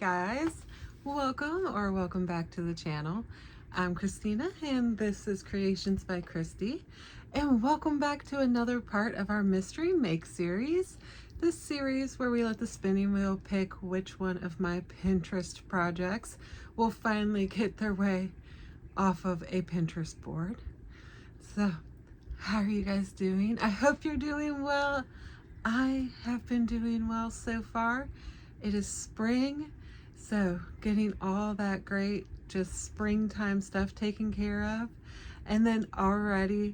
guys, welcome back to the channel. I'm Christina and this is Creations by Christy, and welcome back to another part of our Mystery Make series. This series where we let the spinning wheel pick which one of my Pinterest projects will finally get their way off of a Pinterest board. So how are you guys doing? I hope you're doing well. I have been doing well so far. It is spring, so getting all that great just springtime stuff taken care of, and then already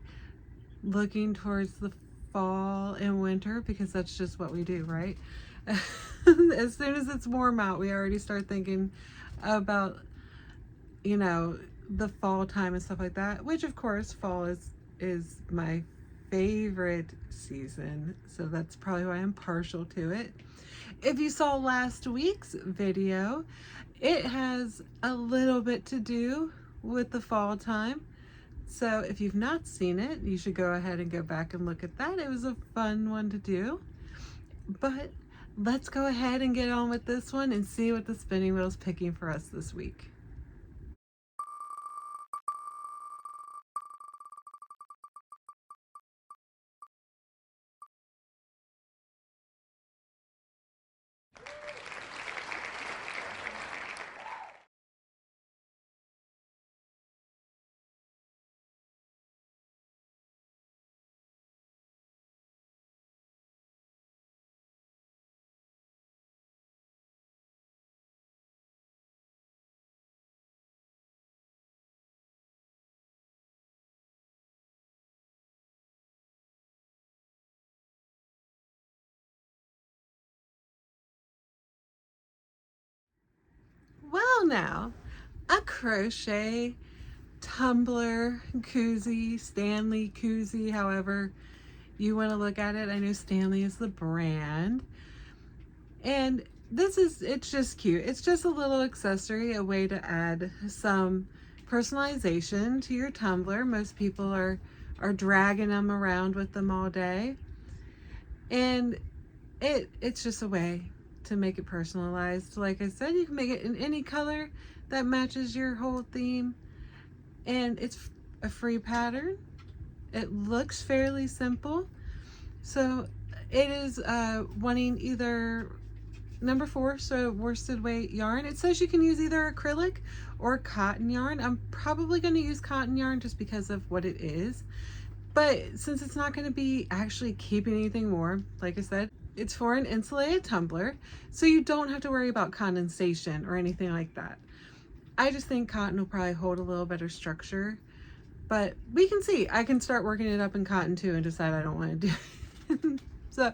looking towards the fall and winter, because that's just what we do, right? As soon as it's warm out, we already start thinking about, the fall time and stuff like that, which of course fall is my favorite season, so that's probably why I'm partial to it. If you saw last week's video, it has a little bit to do with the fall time. So if you've not seen it, you should go ahead and go back and look at that. It was a fun one to do. But let's go ahead and get on with this one and see what the spinning wheel is picking for us this week. Well, now, a crochet tumbler koozie, Stanley koozie, however you want to look at it. I know Stanley is the brand. And it's just cute. It's just a little accessory, a way to add some personalization to your tumbler. Most people are dragging them around with them all day. And it's just a way to make it personalized. Like I said, you can make it in any color that matches your whole theme. And it's a free pattern. It looks fairly simple. So it is wanting either number 4, so worsted weight yarn. It says you can use either acrylic or cotton yarn. I'm probably going to use cotton yarn just because of what it is. But since it's not going to be actually keeping anything warm, like I said, it's for an insulated tumbler, so you don't have to worry about condensation or anything like that. I just think cotton will probably hold a little better structure, but we can see. I can start working it up in cotton too and decide I don't want to do it. So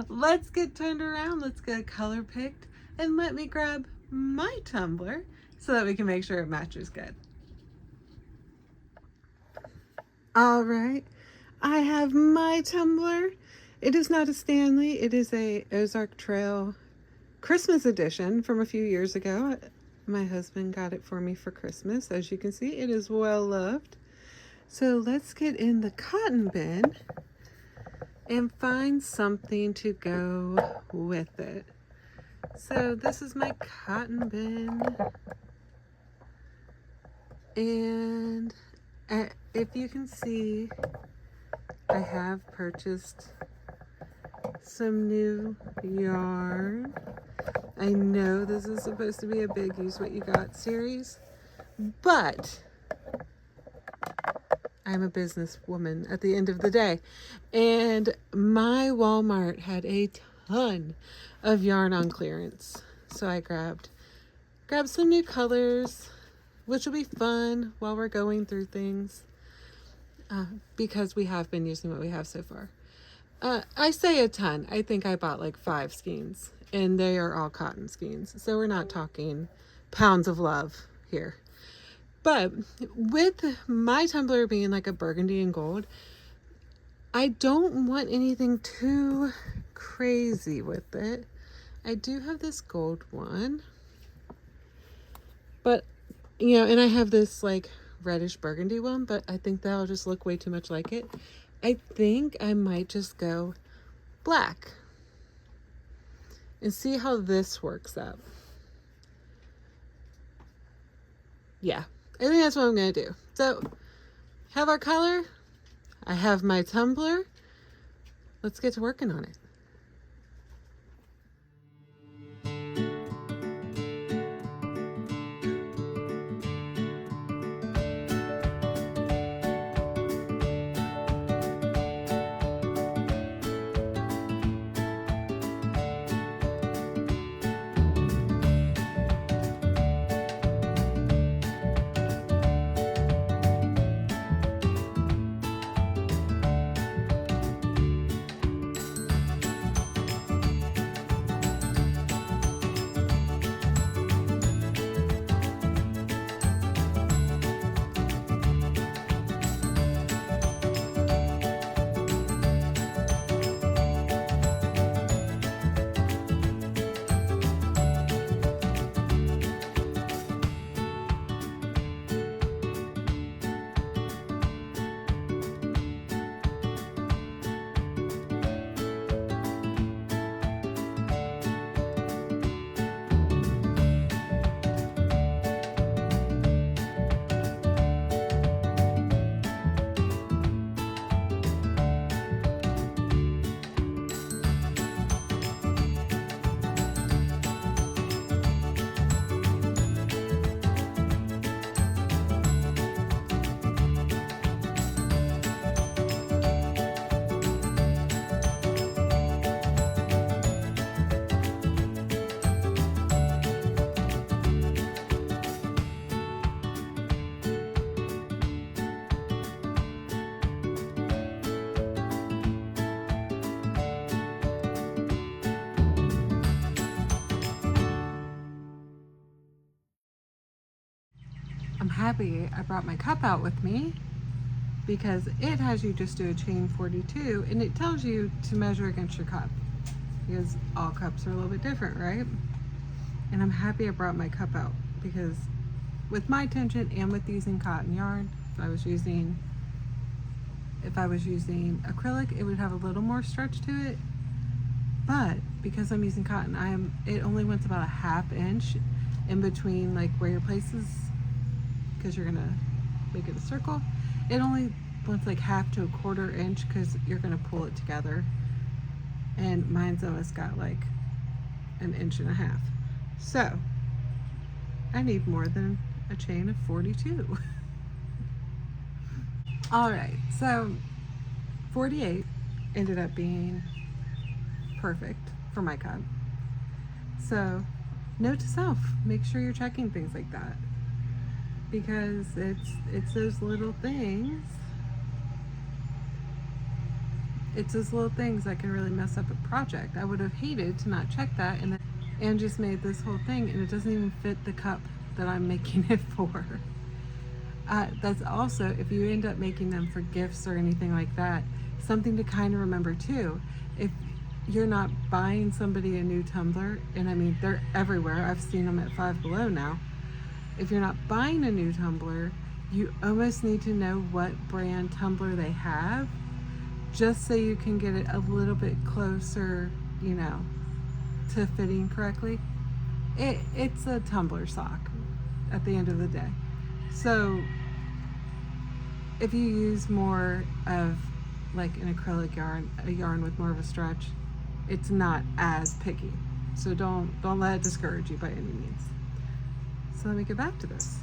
let's get turned around, let's get a color picked, and let me grab my tumbler so that we can make sure it matches good. All right, I have my tumbler. It is not a Stanley, it is a Ozark Trail Christmas edition from a few years ago. My husband got it for me for Christmas. As you can see, it is well loved. So let's get in the cotton bin and find something to go with it. So this is my cotton bin, and if you can see, I have purchased some new yarn. I know this is supposed to be a big Use What You Got series, but I'm a businesswoman at the end of the day, and my Walmart had a ton of yarn on clearance, so I grabbed some new colors, which will be fun while we're going through things, because we have been using what we have so far. I say a ton. I think I bought like 5 skeins, and they are all cotton skeins, so we're not talking pounds of love here. But with my tumbler being like a burgundy and gold, I don't want anything too crazy with it. I do have this gold one, but and I have this like reddish burgundy one, but I think that'll just look way too much like it. I think I might just go black and see how this works out. yeah, I think that's what I'm going to do. So, have our color. I have my tumbler. Let's get to working on it. I'm happy I brought my cup out with me because it has you just do a chain 42 and it tells you to measure against your cup because all cups are a little bit different, right? And I'm happy I brought my cup out because with my tension and with using cotton yarn, if I was using acrylic, it would have a little more stretch to it. But because I'm using cotton, it only went about a ½ inch in between like where your places, because you're gonna make it a circle. It only went like ½ to ¼ inch because you're gonna pull it together. And mine's almost got like an 1.5 inches. So I need more than a chain of 42. All right, so 48 ended up being perfect for my cup. So note to self, make sure you're checking things like that because it's those little things. It's those little things that can really mess up a project. I would have hated to not check that and just made this whole thing and it doesn't even fit the cup that I'm making it for. That's also, if you end up making them for gifts or anything like that, something to kind of remember too. If you're not buying somebody a new tumbler, and I mean, they're everywhere. I've seen them at Five Below now. If you're not buying a new tumbler, you almost need to know what brand tumbler they have, just so you can get it a little bit closer, you know, to fitting correctly. It's a tumbler sock at the end of the day. So if you use more of like an acrylic yarn, a yarn with more of a stretch, it's not as picky. So don't let it discourage you by any means. So let me get back to this.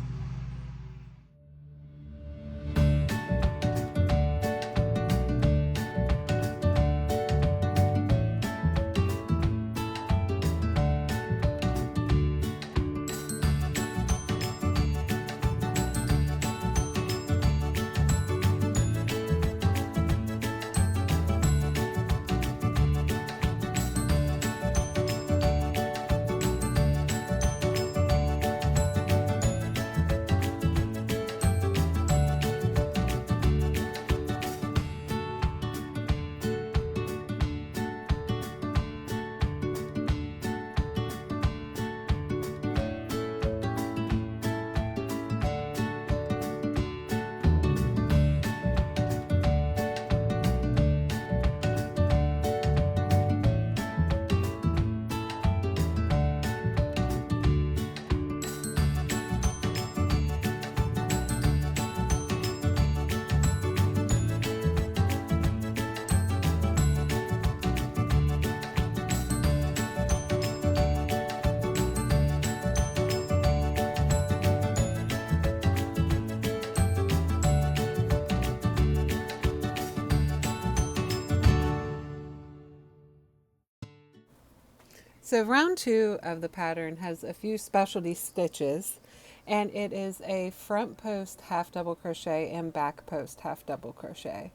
So round 2 of the pattern has a few specialty stitches, and it is a front post half double crochet and back post half double crochet.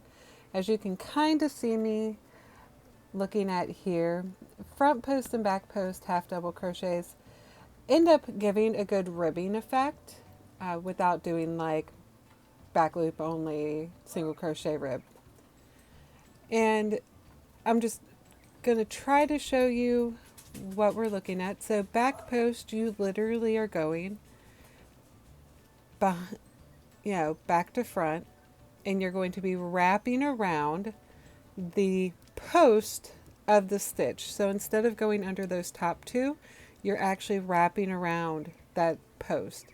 As you can kind of see me looking at here, front post and back post half double crochets end up giving a good ribbing effect without doing like back loop only single crochet rib. And I'm just going to try to show you what we're looking at. So back post, you literally are going back to front, and you're going to be wrapping around the post of the stitch. So instead of going under those top 2, you're actually wrapping around that post.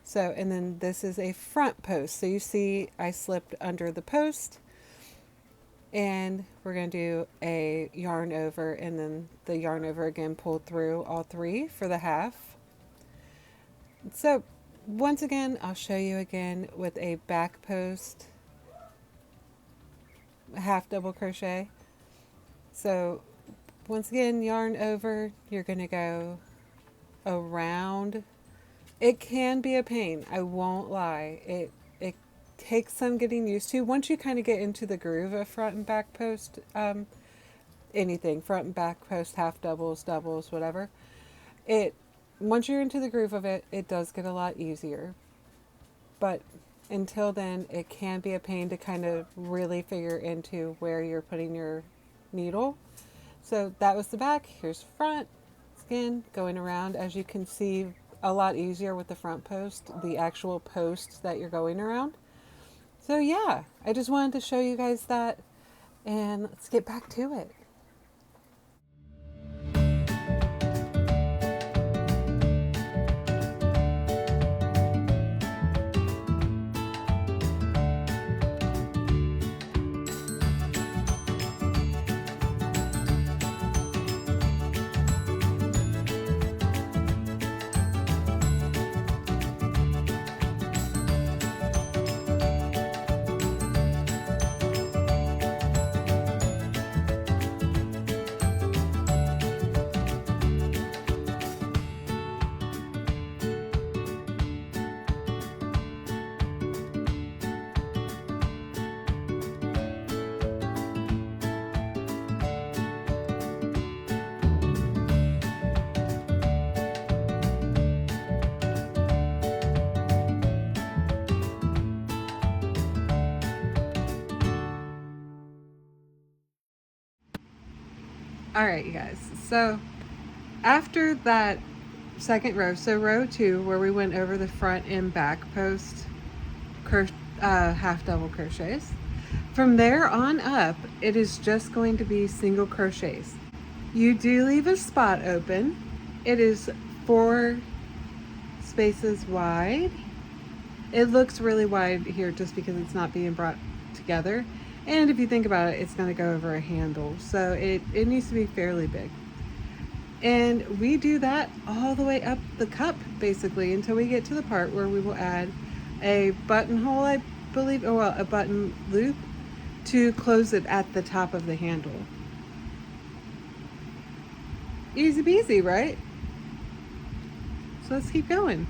So, and then this is a front post. So you see I slipped under the post, and we're going to do a yarn over, and then the yarn over again, pulled through all 3 for the half. So once again, I'll show you again with a back post half double crochet. So once again, yarn over, you're going to go around. It can be a pain, I won't lie. It takes some getting used to. Once you kind of get into the groove of front and back post, anything, front and back post, half doubles, doubles, whatever, once you're into the groove of it, it does get a lot easier. But until then, it can be a pain to kind of really figure into where you're putting your needle. So that was the back, here's front, again, going around. As you can see, a lot easier with the front post, the actual post that you're going around. So yeah, I just wanted to show you guys that, and let's get back to it. All right, you guys. So after that second row, so row 2, where we went over the front and back post half double crochets, from there on up, it is just going to be single crochets. You do leave a spot open. It is 4 spaces wide. It looks really wide here just because it's not being brought together. And if you think about it, it's going to go over a handle. So it needs to be fairly big. And we do that all the way up the cup, basically, until we get to the part where we will add a buttonhole, I believe, or well, a button loop to close it at the top of the handle. Easy peasy, right? So let's keep going.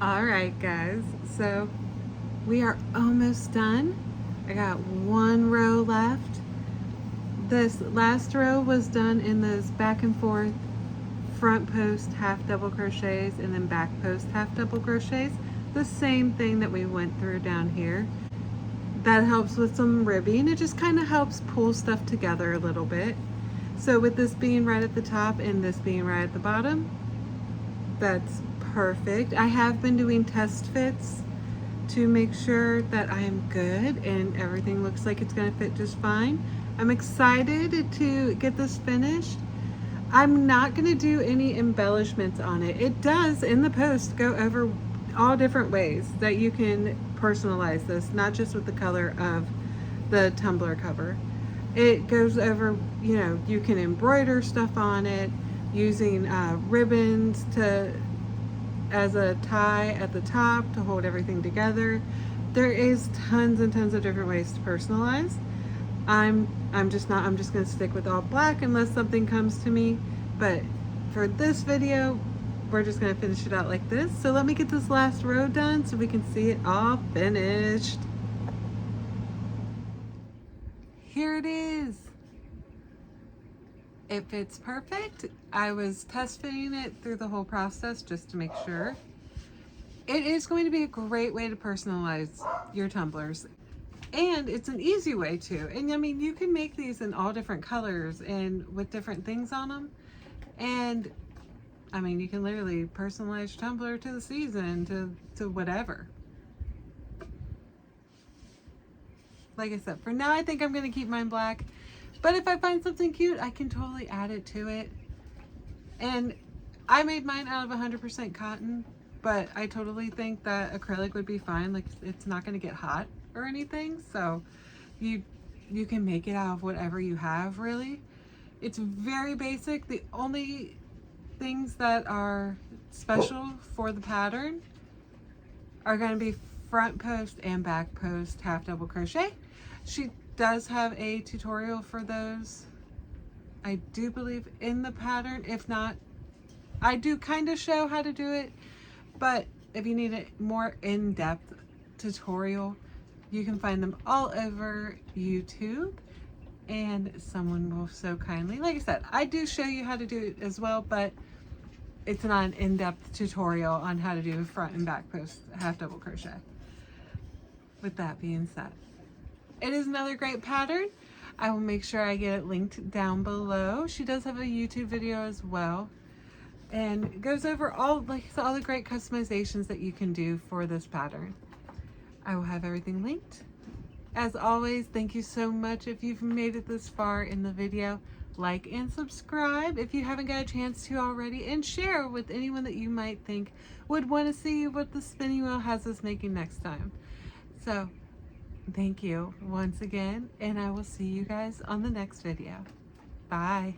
All right, guys, so we are almost done. I got one row left. This last row was done in those back and forth front post half double crochets and then back post half double crochets. The same thing that we went through down here. That helps with some ribbing. It just kind of helps pull stuff together a little bit. So with this being right at the top and this being right at the bottom, that's perfect. I have been doing test fits to make sure that I am good and everything looks like it's going to fit just fine. I'm excited to get this finished. I'm not going to do any embellishments on it. It does in the post go over all different ways that you can personalize this, not just with the color of the tumbler cover. It goes over, you know, you can embroider stuff on it using ribbons as a tie at the top to hold everything together. There is tons and tons of different ways to personalize. I'm just going to stick with all black unless something comes to me. But for this video, we're just going to finish it out like this. So let me get this last row done so we can see it all finished. Here it is. It fits perfect. I was test fitting it through the whole process just to make sure. It is going to be a great way to personalize your tumblers. And it's an easy way to. And I mean, you can make these in all different colors and with different things on them. And I mean, you can literally personalize your tumbler to the season, to whatever. Like I said, for now, I think I'm going to keep mine black. But if I find something cute, I can totally add it to it. And I made mine out of 100% cotton, but I totally think that acrylic would be fine. Like, it's not going to get hot or anything. So you can make it out of whatever you have, really. It's very basic. The only things that are special for the pattern are going to be front post and back post half double crochet. She does have a tutorial for those, I do believe, in the pattern. If not, I do kind of show how to do it, but if you need a more in-depth tutorial, you can find them all over YouTube, and someone will so kindly, like I said, I do show you how to do it as well, but it's not an in-depth tutorial on how to do front and back post half double crochet. With that being said, it is another great pattern. I will make sure I get it linked down below. She does have a YouTube video as well, and it goes over all the great customizations that you can do for this pattern. I will have everything linked. As always, thank you so much if you've made it this far in the video. Like and subscribe if you haven't got a chance to already, and share with anyone that you might think would want to see what the spinning wheel has us making next time. So thank you once again, and I will see you guys on the next video. Bye.